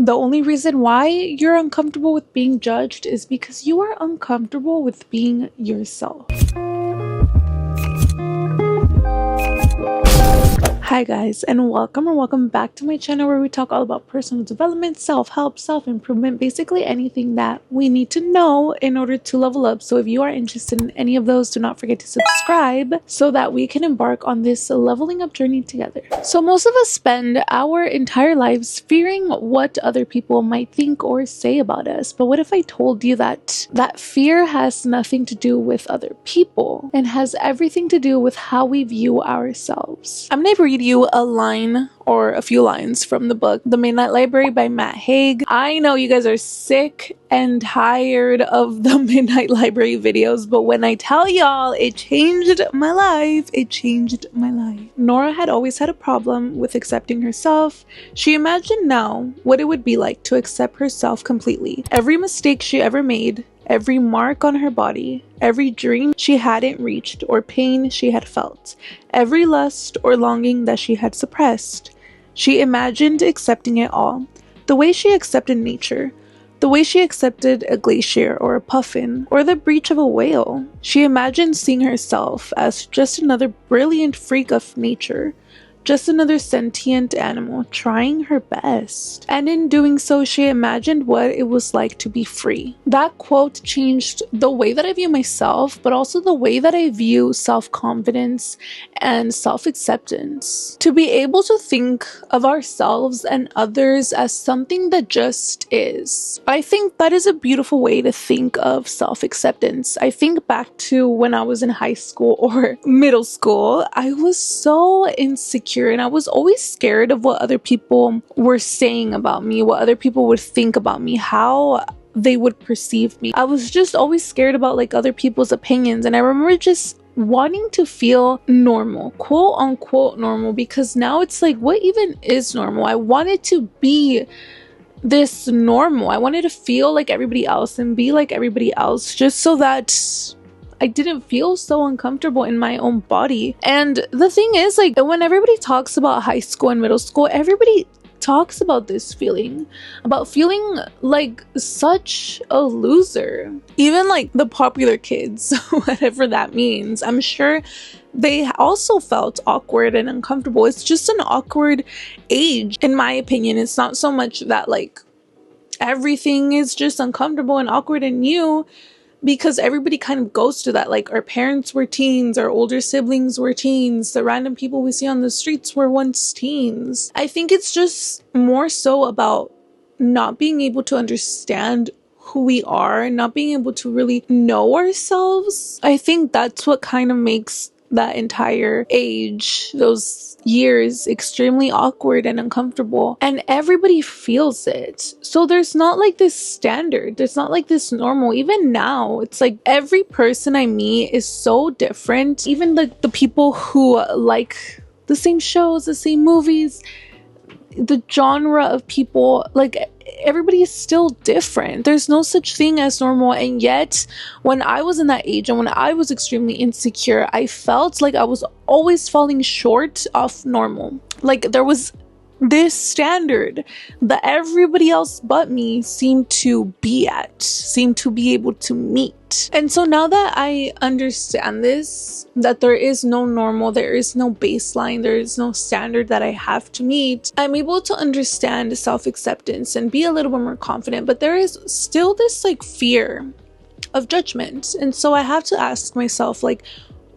The only reason why you're uncomfortable with being judged is because you are uncomfortable with being yourself. Hi guys, and welcome back to my channel where we talk all about personal development, self-help, self-improvement, basically anything that we need to know in order to level up. So if you are interested in any of those, do not forget to subscribe so that we can embark on this leveling up journey together. So most of us spend our entire lives fearing what other people might think or say about us. But what if I told you that fear has nothing to do with other people and has everything to do with how we view ourselves? I'm gonna read you a line or a few lines from the book The Midnight Library by Matt Haig. I know you guys are sick and tired of the Midnight Library videos, but when I tell y'all it changed my life, it changed my life. Nora had always had a problem with accepting herself. She imagined now what it would be like to accept herself completely. Every mistake she ever made, every mark on her body, every dream she hadn't reached or pain she had felt, every lust or longing that she had suppressed. She imagined accepting it all, the way she accepted nature, the way she accepted a glacier or a puffin or the breach of a whale. She imagined seeing herself as just another brilliant freak of nature, just another sentient animal trying her best. And in doing so, she imagined what it was like to be free. That quote changed the way that I view myself, but also the way that I view self-confidence and self-acceptance. To be able to think of ourselves and others as something that just is. I think that is a beautiful way to think of self-acceptance. I think back to when I was in high school or middle school, I was so insecure. And I was always scared of what other people were saying about me, what other people would think about me, how they would perceive me. I was just always scared about like other people's opinions. And I remember just wanting to feel normal, quote unquote normal, because now it's like, what even is normal? I wanted to be this normal. I wanted to feel like everybody else and be like everybody else, just so that I didn't feel so uncomfortable in my own body. And the thing is, like, when everybody talks about high school and middle school, everybody talks about this feeling, about feeling like such a loser. Even like the popular kids, whatever that means, I'm sure they also felt awkward and uncomfortable. It's just an awkward age, in my opinion. It's not so much that like everything is just uncomfortable and awkward and new, because everybody kind of goes to that. Like, our parents were teens, our older siblings were teens, the random people we see on the streets were once teens. I think it's just more so about not being able to understand who we are, not being able to really know ourselves. I think that's what kind of makes that entire age, those years, extremely awkward and uncomfortable, and everybody feels it. So there's not like this standard, there's not like this normal. Even now, it's like every person I meet is so different. Even like the people who like the same shows, the same movies, the genre of people, like everybody is still different. There's no such thing as normal. And yet when I was in that age and when I was extremely insecure, I felt like I was always falling short of normal. Like there was this standard that everybody else but me seemed to be at, seemed to be able to meet. And so now that I understand this, that there is no normal, there is no baseline, there is no standard that I have to meet, I'm able to understand self-acceptance and be a little bit more confident. But there is still this like fear of judgment. And so I have to ask myself, like,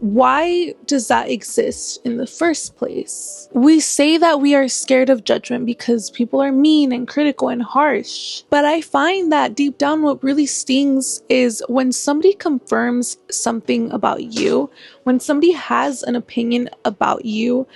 why does that exist in the first place? We say that we are scared of judgment because people are mean and critical and harsh. But I find that deep down what really stings is when somebody confirms something about you, when somebody has an opinion about you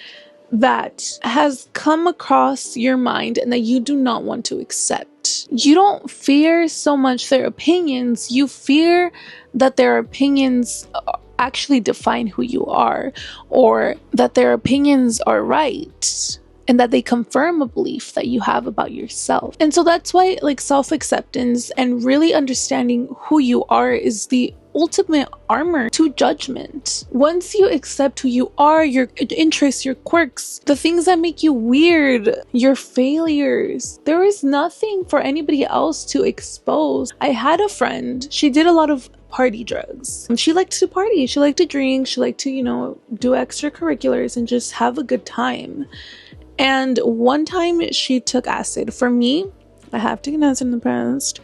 that has come across your mind and that you do not want to accept. You don't fear so much their opinions, you fear that their opinions actually define who you are, or that their opinions are right and that they confirm a belief that you have about yourself. And so that's why like self-acceptance and really understanding who you are is the ultimate armor to judgment. Once you accept who you are, your interests, your quirks, the things that make you weird, your failures, there is nothing for anybody else to expose. I had a friend, she did a lot of party drugs. She liked to party, she liked to drink, she liked to, do extracurriculars and just have a good time. And one time she took acid. For me, I have taken acid in the past,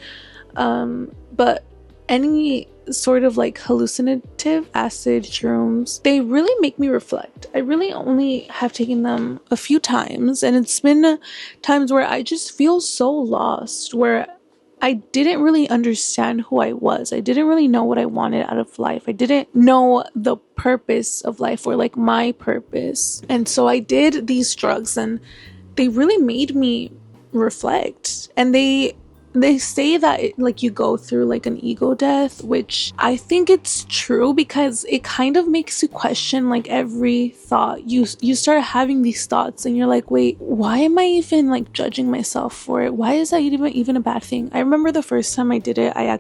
but any sort of like hallucinative acid shrooms, they really make me reflect. I really only have taken them a few times, and it's been times where I just feel so lost, where I didn't really understand who I was. I didn't really know what I wanted out of life. I didn't know the purpose of life, or like my purpose. And so I did these drugs, and they really made me reflect. And they say that like you go through like an ego death, which I think it's true, because it kind of makes you question like every thought. You start having these thoughts and you're like, wait, why am I even like judging myself for it? Why is that even a bad thing? I remember the first time I did it, I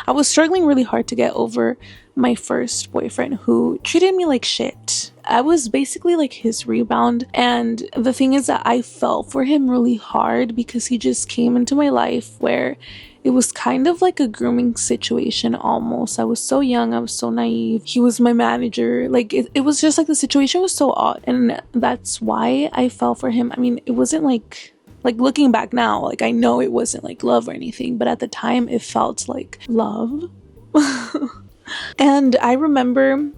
was struggling really hard to get over my first boyfriend, who treated me like shit. I was basically like his rebound, and the thing is that I fell for him really hard, because he just came into my life where it was kind of like a grooming situation almost. I was so young, I was so naive. He was my manager. Like it was just like the situation was so odd, and that's why I fell for him. I mean, it wasn't like looking back now, like I know it wasn't like love or anything, but at the time it felt like love. And I remember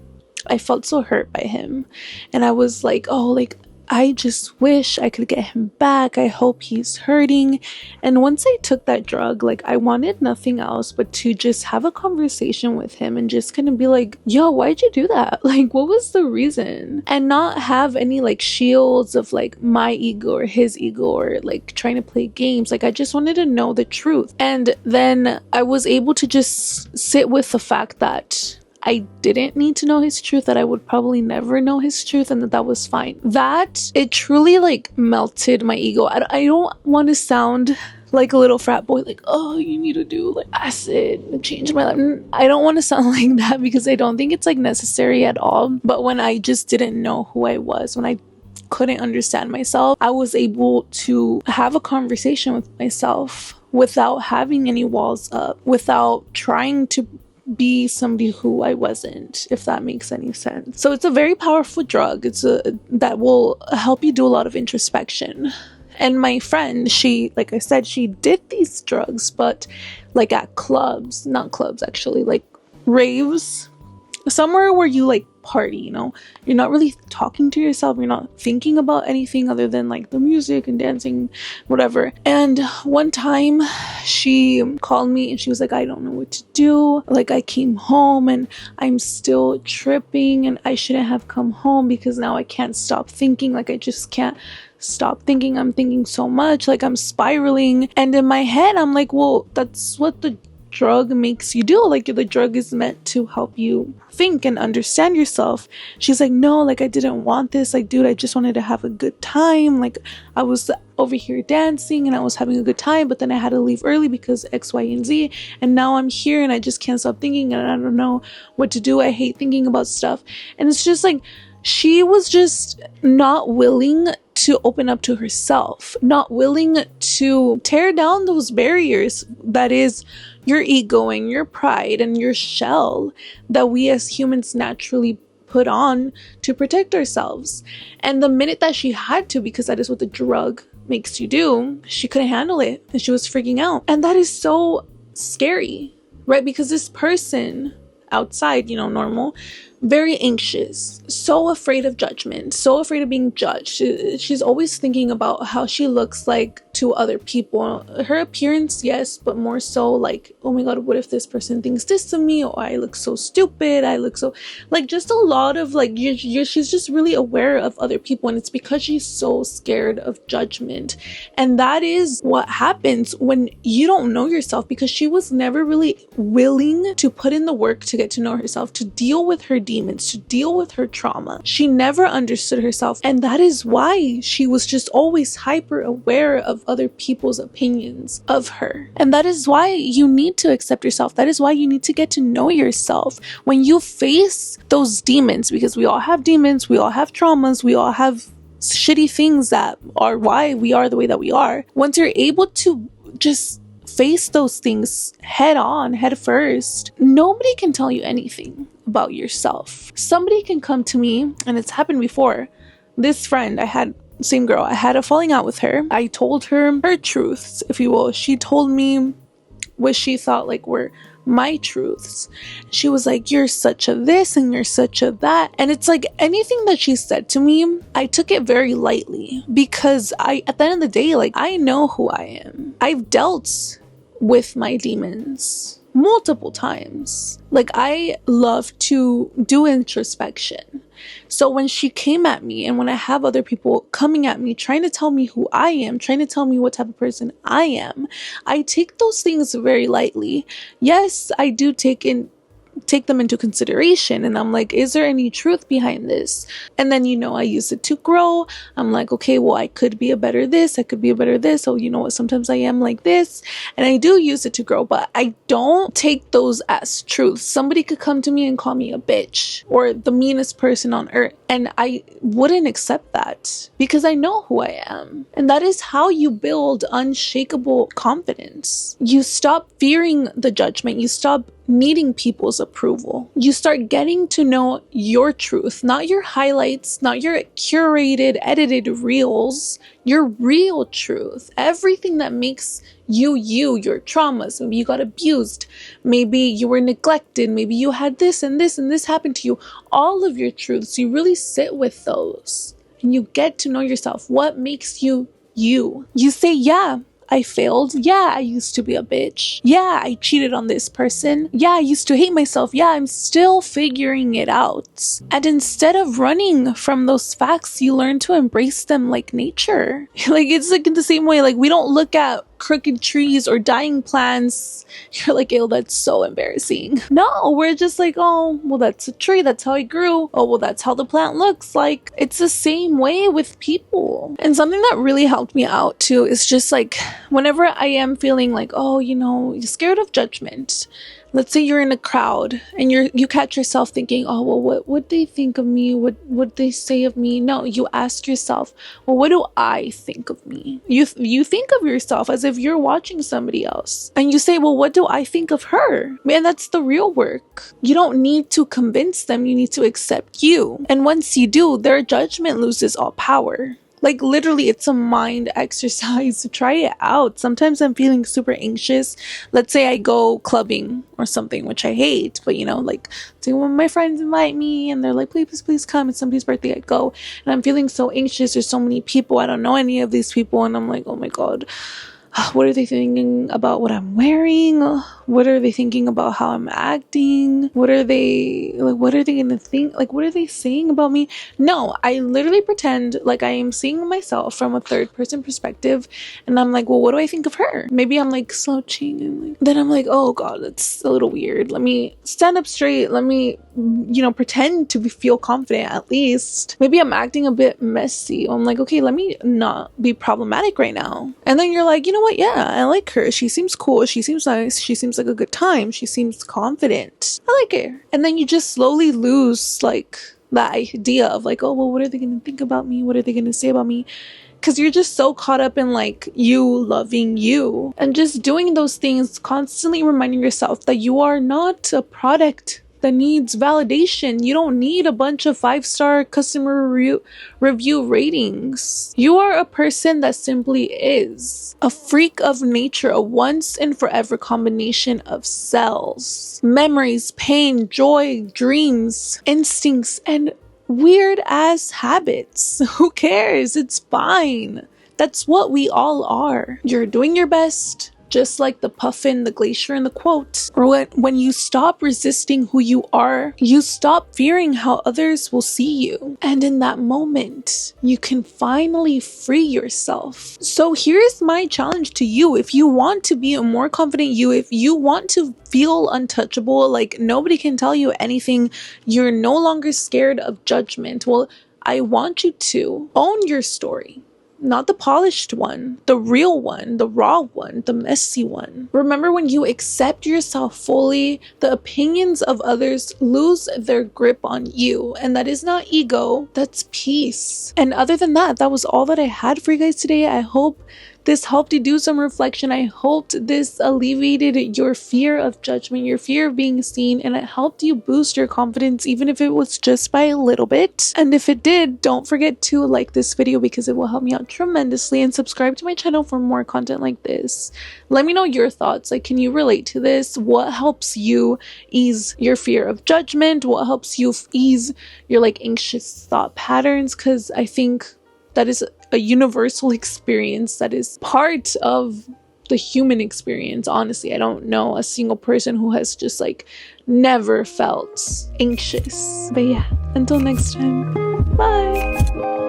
I felt so hurt by him, and I was like, oh, like I just wish I could get him back. I hope he's hurting. And once I took that drug, like I wanted nothing else but to just have a conversation with him and just kind of be like, yo, why'd you do that? Like, what was the reason? And not have any like shields of like my ego or his ego, or like trying to play games. Like I just wanted to know the truth. And then I was able to just sit with the fact that I didn't need to know his truth, that I would probably never know his truth, and that was fine. That it truly like melted my ego. I don't want to sound like a little frat boy, like, oh, you need to do like acid and change my life. I don't want to sound like that, because I don't think it's like necessary at all. But when I just didn't know who I was, when I couldn't understand myself, I was able to have a conversation with myself without having any walls up, without trying to be somebody who I wasn't, if that makes any sense. So it's a very powerful drug. That will help you do a lot of introspection. And my friend, she, like I said, she did these drugs, but like at clubs, not clubs actually, like raves, somewhere where you like party, you're not really talking to yourself, you're not thinking about anything other than like the music and dancing, whatever. And one time she called me and she was like, I don't know what to do. Like I came home and I'm still tripping, and I shouldn't have come home because now I can't stop thinking. Like I just can't stop thinking. I'm thinking so much, like I'm spiraling. And in my head I'm like, well, that's what the drug makes you do. Like the drug is meant to help you think and understand yourself. She's like, no, like I didn't want this. Like, dude, I just wanted to have a good time. Like I was over here dancing and I was having a good time, but then I had to leave early because X, Y, and Z. And now I'm here and I just can't stop thinking, and I don't know what to do. I hate thinking about stuff. And it's just like, she was just not willing to open up to herself, not willing to tear down those barriers that is your ego and your pride and your shell that we as humans naturally put on to protect ourselves. And the minute that she had to, because that is what the drug makes you do, she couldn't handle it and she was freaking out. And that is so scary, right? Because this person outside, normal, very anxious, so afraid of judgment, so afraid of being judged. She's always thinking about how she looks like to other people. Her appearance, yes, but more so like, oh my god, what if this person thinks this of me? Or I look so stupid, I look so, like, just a lot of like, she's just really aware of other people, and it's because she's so scared of judgment. And that is what happens when you don't know yourself, because she was never really willing to put in the work to get to know herself, to deal with her demons, to deal with her trauma. She never understood herself, and that is why she was just always hyper aware of other people's opinions of her. And that is why you need to accept yourself. That is why you need to get to know yourself. When you face those demons, because we all have demons, we all have traumas, we all have shitty things that are why we are the way that we are. Once you're able to just face those things head on, head first, nobody can tell you anything about yourself. Somebody can come to me, and it's happened before. This friend I had, same girl, I had a falling out with her. I told her her truths, if you will. She told me what she thought like were my truths. She was like, you're such a this and you're such a that. And it's like anything that she said to me, I took it very lightly, because at the end of the day, like, I know who I am. I've dealt with my demons multiple times. Like, I love to do introspection. So when she came at me, and when I have other people coming at me, trying to tell me who I am, trying to tell me what type of person I am, I take those things very lightly. Yes, I do take them into consideration, and I'm like, is there any truth behind this? And then, I use it to grow. I'm like, okay, well, I could be a better this, I could be a better this. Oh, you know what, sometimes I am like this, and I do use it to grow, but I don't take those as truth. Somebody could come to me and call me a bitch or the meanest person on earth, and I wouldn't accept that, because I know who I am. And that is how you build unshakable confidence. You stop fearing the judgment. You stop needing people's approval. You start getting to know your truth, not your highlights, not your curated, edited reels, your real truth. Everything that makes you, your traumas. Maybe you got abused. Maybe you were neglected. Maybe you had this and this and this happened to you. All of your truths, you really sit with those and you get to know yourself. What makes you you? You say, yeah, I failed. Yeah, I used to be a bitch. Yeah, I cheated on this person. Yeah, I used to hate myself. Yeah, I'm still figuring it out. And instead of running from those facts, you learn to embrace them like nature. Like, it's like in the same way, like, we don't look at crooked trees or dying plants. You're like, ew, that's so embarrassing. No, we're just like, oh, well, that's a tree. That's how it grew. Oh, well, that's how the plant looks. Like, it's the same way with people. And something that really helped me out too is just like, whenever I am feeling like, oh, you're scared of judgment. Let's say you're in a crowd and you catch yourself thinking, oh, well, what would they think of me? What would they say of me? No, you ask yourself, well, what do I think of me? You think of yourself as if you're watching somebody else. And you say, well, what do I think of her? Man, that's the real work. You don't need to convince them. You need to accept you. And once you do, their judgment loses all power. Like, literally, it's a mind exercise. To try it out. Sometimes I'm feeling super anxious. Let's say I go clubbing or something, which I hate. But, like, say when my friends invite me and they're like, please come. It's somebody's birthday. I go. And I'm feeling so anxious. There's so many people. I don't know any of these people. And I'm like, oh my God. What are they thinking about what I'm wearing? What are they thinking about how I'm acting? What are they going to think? Like, what are they saying about me? No, I literally pretend like I am seeing myself from a third person perspective. And I'm like, well, what do I think of her? Maybe I'm like slouching and then I'm like, oh God, that's a little weird. Let me stand up straight. Let me, pretend to feel confident at least. Maybe I'm acting a bit messy. I'm like, okay, let me not be problematic right now. And then you're like, you know what? Yeah, I like her. She seems cool. She seems nice. She seems like a good time. She seems confident. I like her. And then you just slowly lose like that idea of like, oh, well, what are they going to think about me? What are they going to say about me? Because you're just so caught up in like you loving you and just doing those things, constantly reminding yourself that you are not a product that needs validation. You don't need a bunch of 5-star customer review ratings. You are a person that simply is a freak of nature, a once and forever combination of cells, memories, pain, joy, dreams, instincts, and weird ass habits. Who cares? It's fine. That's what we all are. You're doing your best. Just like the puffin, the glacier, and the quote. Or when you stop resisting who you are, you stop fearing how others will see you. And in that moment, you can finally free yourself. So here's my challenge to you. If you want to be a more confident you, if you want to feel untouchable, like nobody can tell you anything, you're no longer scared of judgment. Well, I want you to own your story. Not the polished one, the real one, the raw one, the messy one. Remember, when you accept yourself fully, the opinions of others lose their grip on you. And that is not ego, that's peace. And other than that, that was all that I had for you guys today. I hope this helped you do some reflection. I hoped this alleviated your fear of judgment, your fear of being seen, and it helped you boost your confidence, even if it was just by a little bit. And if it did, don't forget to like this video because it will help me out tremendously, and subscribe to my channel for more content like this. Let me know your thoughts. Like, can you relate to this? What helps you ease your fear of judgment? What helps you ease your like anxious thought patterns? Because I think that is a universal experience, that is part of the human experience. Honestly, I don't know a single person who has just like never felt anxious. But yeah, until next time, bye.